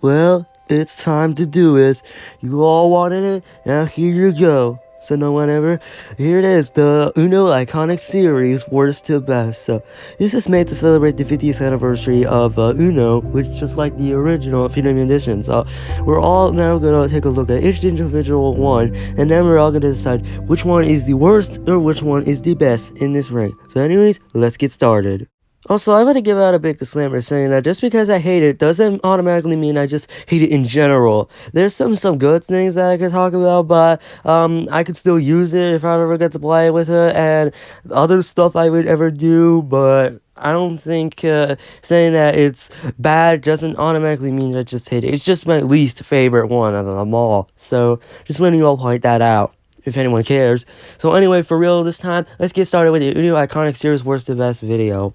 Well, it's time to do it. You all wanted it, now here you go. So no one ever. Here it is, the Uno Iconic Series, worst to best. So this is made to celebrate the 50th anniversary of Uno, which just like the original Premium Edition. So we're all now gonna take a look at each individual one, and then we're all gonna decide which one is the worst or which one is the best in this rank. So anyways, let's get started. Also, I want to give out a big disclaimer saying that just because I hate it doesn't automatically mean I just hate it in general. There's some good things that I could talk about, but I could still use it if I ever get to play with it, and other stuff I would ever do, but I don't think saying that it's bad doesn't automatically mean I just hate it. It's just my least favorite one of them all. So just letting you all point that out, if anyone cares. So anyway, for real this time, let's get started with the Uno Iconic Series Worst to Best video.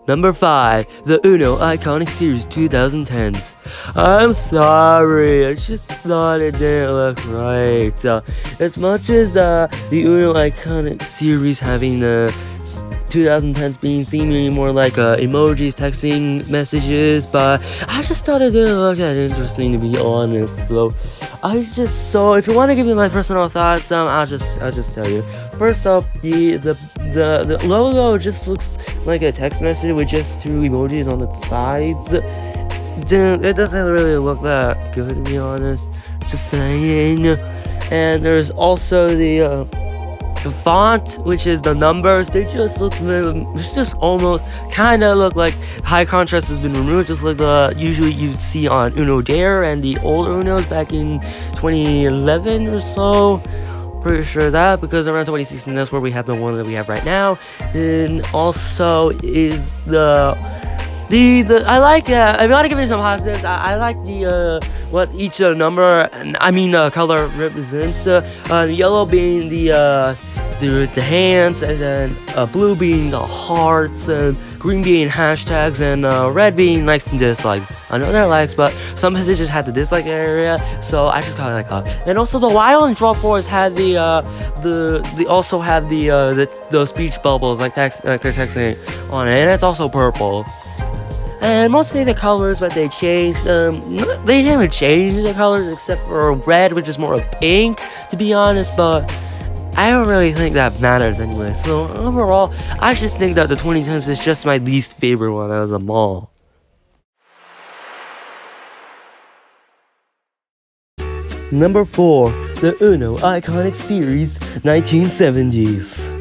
Number 5, the Uno Iconic Series 2010s. I'm sorry, I just thought it didn't look right. As much as the Uno Iconic Series having the 2010s being themed more like emojis, texting messages, but I just thought it didn't look that interesting, to be honest. So if you want to give me my personal thoughts, I'll just tell you. First up, the logo just looks like a text message with just 2 emojis on its sides. It doesn't really look that good, to be honest. Just saying. And there's also the font, which is the numbers. They just look, just almost kind of look like high contrast has been removed, just like the usually you'd see on Uno Dare and the old Unos back in 2011 or so. Pretty sure that, because around 2016 that's where we have the one that we have right now. And also is the I like if you want to give me some positives, I like the what each number, color represents. Yellow being the hands, and then blue being the hearts, and green being hashtags, and red being likes and dislikes. I know they're likes, but some messages had the dislike area, so I just call it like that. And also the Wild and Draw Force had they also have the speech bubbles like they're texting on it, and it's also purple. And mostly the colors, but they changed. They haven't changed the colors except for red, which is more of pink, to be honest. But I don't really think that matters anyway. So overall, I just think that the 2010s is just my least favorite one out of them all. Number 4, the Uno Iconic Series 1970s.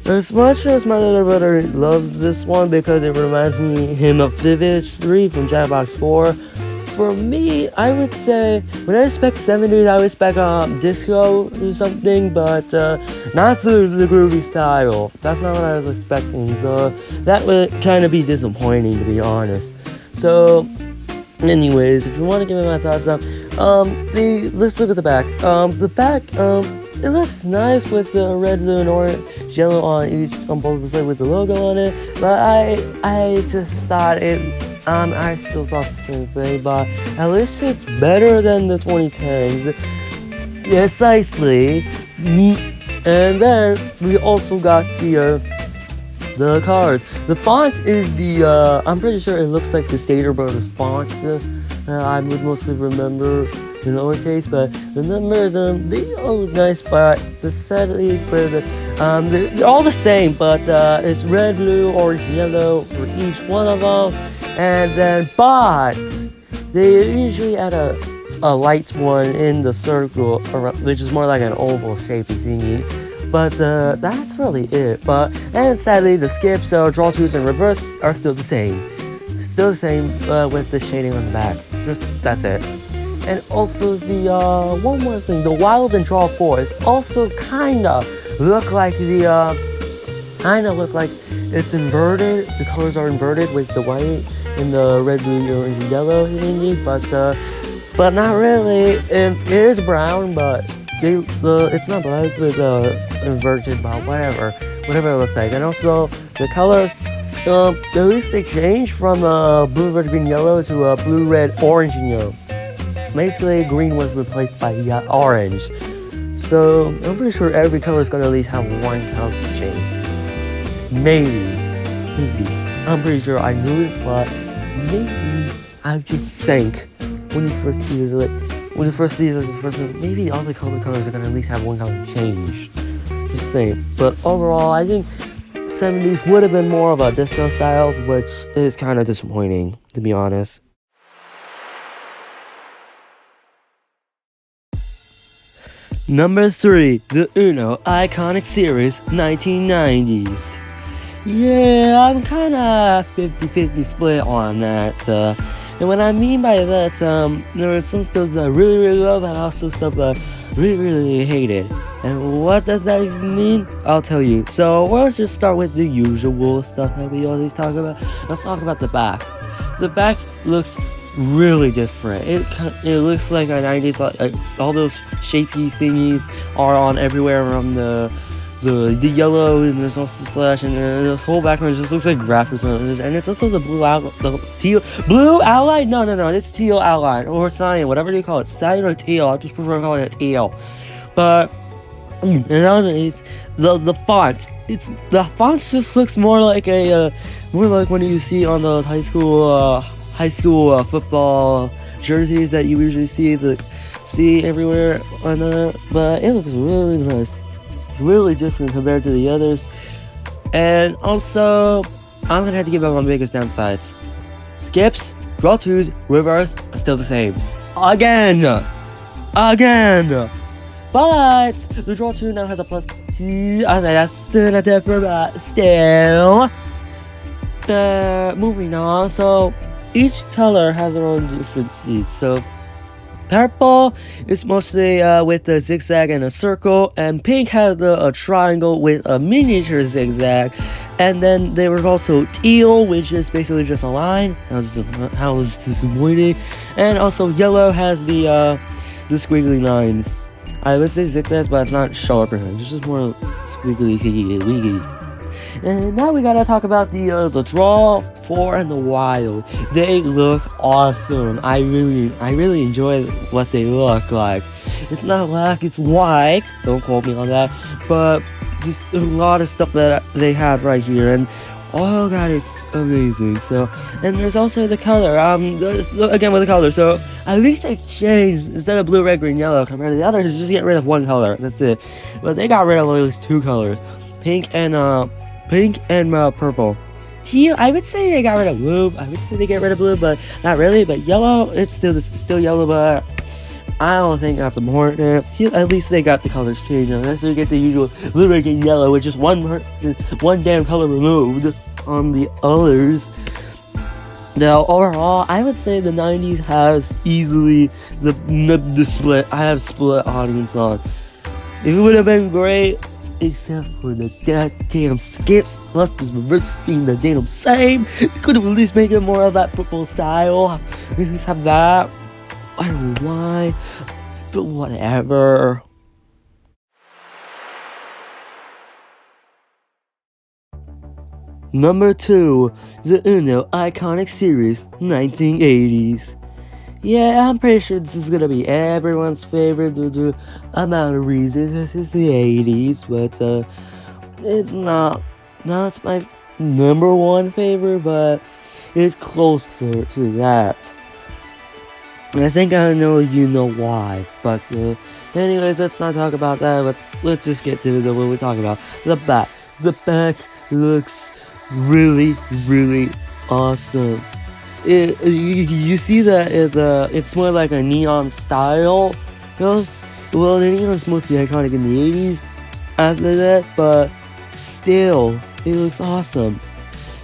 As much as my little brother loves this one because it reminds him of Village 3 from Jackbox 4, for me, I would say when I expect 70s, I would expect disco or something, but not the groovy style. That's not what I was expecting, so that would kind of be disappointing, to be honest. So anyways, if you want to give me my thoughts let's look at the back. The back, it looks nice with the red, blue, and orange, yellow on both sides with the logo on it. But I just thought I still thought the same thing. But at least it's better than the 2010s. Precisely. And then we also got the cars. The font is I'm pretty sure it looks like the Stater Brothers font. I would mostly remember in lowercase, but the numbers, they all look nice, but the setting for they're all the same, but it's red, blue, orange, and yellow for each one of them, and then, but they usually add a light one in the circle, which is more like an oval shaped thingy. But that's really it. And sadly, the skips, draw twos, and reverse are still the same. Still the same with the shading on the back. That's it. And also one more thing, the Wild and Draw Force also kinda look like it's inverted. The colors are inverted with the white and the red, blue, orange, and yellow thingy, but not really. It is brown, but it's not black with inverted, but whatever it looks like. And also the colors, at least they changed from blue, red, green, yellow to blue, red, orange, and yellow. Basically, green was replaced by orange. So I'm pretty sure every color is gonna at least have one color change. Maybe. I'm pretty sure I knew this, but maybe I just think when you first see this, maybe all the colors are gonna at least have one color change. Just saying. But overall, I think 70s would have been more of a disco style, which is kind of disappointing, to be honest. Number 3, the Uno Iconic Series 1990s. Yeah, I'm kind of 50-50 split on that. And what I mean by that, there are some stuff that I really, really love, and also stuff that I really, really hated. And what does that even mean? I'll tell you. So let's just start with the usual stuff that we always talk about. Let's talk about the back. The back looks really different. It looks like a 90s, like all those shapy thingies are on everywhere from the yellow, and there's also slash, and this whole background just looks like graphics, and it's also the blue outline. No, it's teal outline or cyan, whatever you call it, cyan or teal. I just prefer calling it teal. But nowadays, the font, the font just looks more like when you see on those high school football jerseys that you usually see everywhere on but it looks really nice. It's really different compared to the others. And also, I'm gonna have to give up on my biggest downsides. Skips, draw twos, reverse are still the same. Again! But the draw 2 now has a plus 2, and that's still a different, but still. Moving on, so each color has their own differences. So purple is mostly with a zigzag and a circle, and pink has a triangle with a miniature zigzag. And then there was also teal, which is basically just a line. How was disappointing. And also yellow has the squiggly lines. I would say zigzags, but it's not sharper. It's just more squiggly, wiggy. And now we gotta talk about the draw 4 and the wild. They look awesome. I really enjoy what they look like. It's not black, it's white. Don't quote me on that. But just a lot of stuff that they have right here, and oh god, it's amazing. So, and there's also the color. Again with the color. So at least they changed, instead of blue, red, green, yellow compared to the others, just get rid of one color. That's it. But they got rid of at least 2 colors, pink and purple. Teal, I would say they got rid of blue. I would say they get rid of blue, but not really. But yellow, it's still yellow, but I don't think that's important. Teal, at least they got the colors changed. Unless we get the usual blue, red, and yellow, which is one damn color removed on the others. Now, overall, I would say the 90s has easily the split. I have split audience on. It would have been great, except for the goddamn skips, plus the reverse being the damn same. You could have at least made it more of that football style. At least have that. I don't know why, but whatever. Number 2, the Uno Iconic Series 1980s. Yeah, I'm pretty sure this is gonna be everyone's favorite due to amount of reasons. This is the 80s, but it's not my number 1 favorite, but it's closer to that. And I think I know why, but anyways, let's not talk about that. Let's just get to what we're talking about. The back. The back looks really, really awesome. You see that it's more like a neon style. Well, the neon's mostly iconic in the 80s after that, but still, it looks awesome.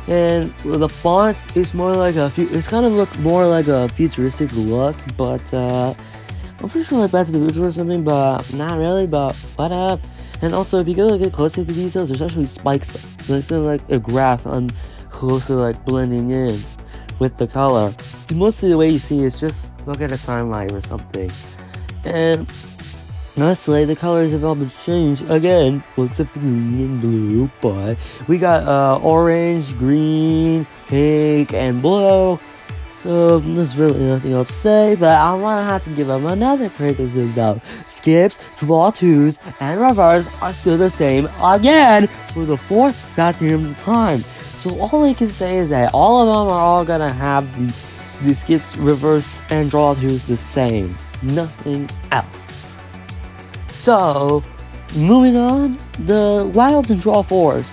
And the font is more like it's kind of look more like a futuristic look, but I'm pretty sure like Back to the Future or something, but not really. But and also if you go get closer to the details, there's actually spikes. There's like a graph on closer, like blending in with the color. Mostly the way you see is just look at a sunlight or something. And honestly, the colors have all been changed again, except for green and blue. But we got orange, green, pink, and blue. So there's really nothing else to say, but I'm gonna have to give them another criticism though. Skips, draw 2s, and reverse are still the same again for the 4th goddamn time. So all I can say is that all of them are all gonna have the skips, reverse, and draw twos the same. Nothing else. So, moving on, the wilds and draw fours.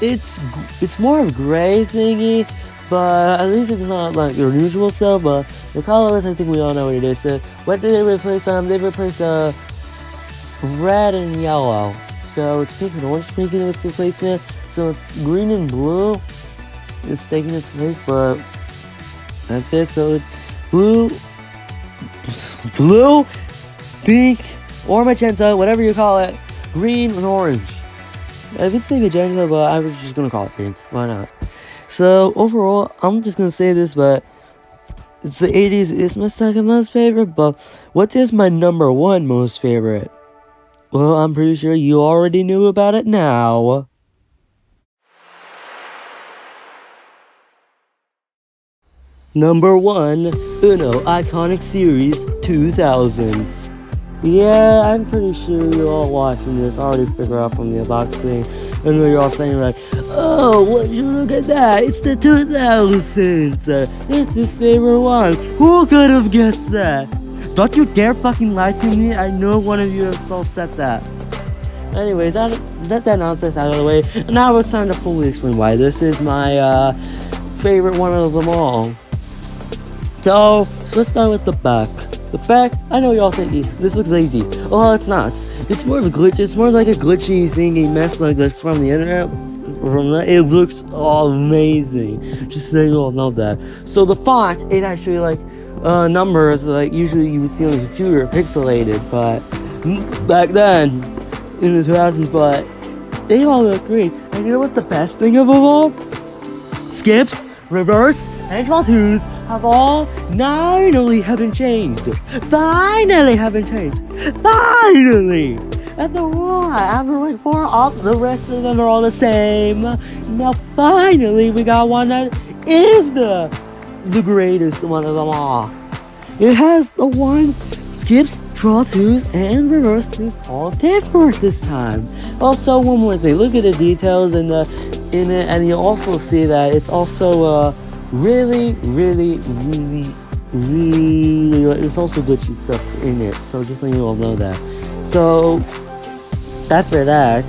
It's more of a gray thingy, but at least it's not like your usual stuff. But the colors, I think we all know what it is. So, what did they replace? They replaced red and yellow. So it's pink and orange taking its replacement. So it's green and blue. It's taking its place, but that's it. So it's blue, pink, or magenta, whatever you call it. Green and orange. I would say magenta, but I was just gonna call it pink. Why not? So overall, I'm just gonna say this, but it's the 80s. It's my second most favorite. But what is my number one most favorite? Well, I'm pretty sure you already knew about it now. Number 1, Uno Iconic Series 2000s. Yeah, I'm pretty sure you're all watching this already figure out from the box thing. And you're all saying like, oh, would you look at that? It's the 2000s. This is favorite one. Who could have guessed that? Don't you dare fucking lie to me. I know one of you has all said that. Anyways, let that nonsense out of the way. Now it's time to fully explain why this is my favorite one of them all. So let's start with the back. The back, I know y'all think this looks lazy. Well, it's not. It's more of a glitch. It's more like a glitchy thingy mess like this from the internet. It looks amazing. Just so you all know that. So the font is actually like numbers like usually you would see on the computer pixelated, but back then in the 2000s, but they all look great. And you know what's the best thing of all? Skips, reverse, and draw twos have all finally haven't changed. Finally haven't changed. Finally! After what? After like 4 up, the rest of them are all the same. Now finally we got one that is the greatest one of them all. It has the one skips, draw twos, and reverse twos all different this time. Also, one more thing. Look at the details in it, and you'll also see that it's also really, it's also glitchy stuff in it. So just so you all know that. So after that,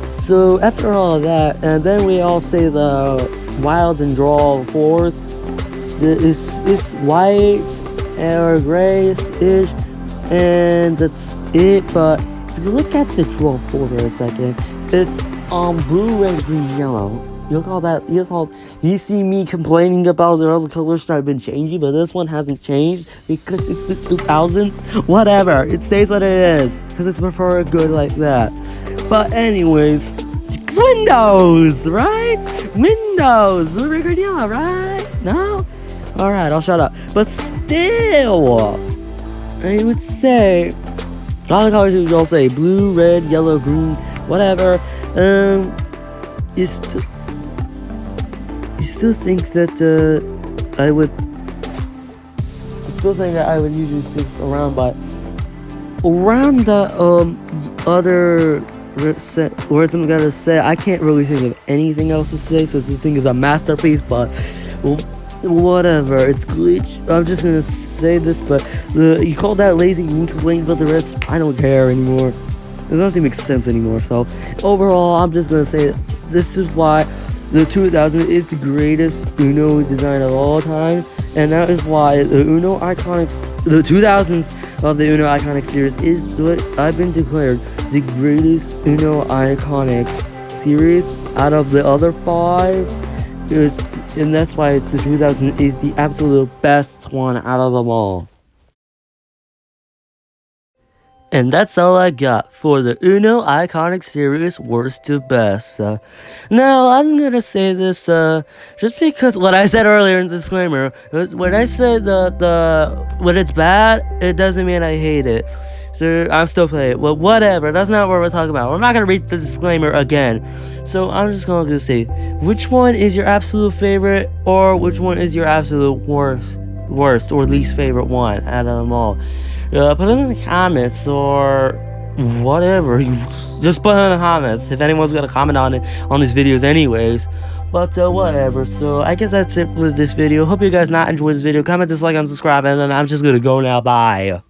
so after all of that, and then we all say the wilds and draw fours. It's white or grayish, and that's it. But if you look at the draw four for a second, it's blue, red, green, yellow. You see me complaining about the other colors that have been changing, but this one hasn't changed because it's the 2000s. Whatever, it stays what it is because it's preferred good like that. But anyways, it's Windows, right? Windows, blue, red, green, yellow, right? No? Alright, I'll shut up. But still, I would say, all the colors you all say, blue, red, yellow, green, whatever, you still think that I would usually stick around, but around the other words I'm gonna say, I can't really think of anything else to say, so this thing is a masterpiece, but whatever, it's glitch. I'm just gonna say this, but you call that lazy, you complain about the rest, I don't care anymore. Nothing makes sense anymore. So overall, I'm just gonna say this is why the 2000 is the greatest Uno design of all time, and that is why the 2000s of the Uno Iconic series is what I've been declared the greatest Uno Iconic series out of the other 5. And that's why the 2000 is the absolute best one out of them all. And that's all I got for the Uno Iconic Series worst to best. Now, I'm gonna say this just because what I said earlier in the disclaimer, when I said when it's bad, it doesn't mean I hate it. So I'm still playing it. Well, whatever, that's not what we're talking about. We're not gonna read the disclaimer again. So I'm just gonna say, which one is your absolute favorite, or which one is your absolute worst or least favorite one out of them all? Put it in the comments, or whatever. Just put it in the comments if anyone's gonna comment on it on these videos anyways. But whatever. So I guess that's it for this video. Hope you guys not enjoyed this video. Comment, dislike, and subscribe, and then I'm just gonna go now. Bye.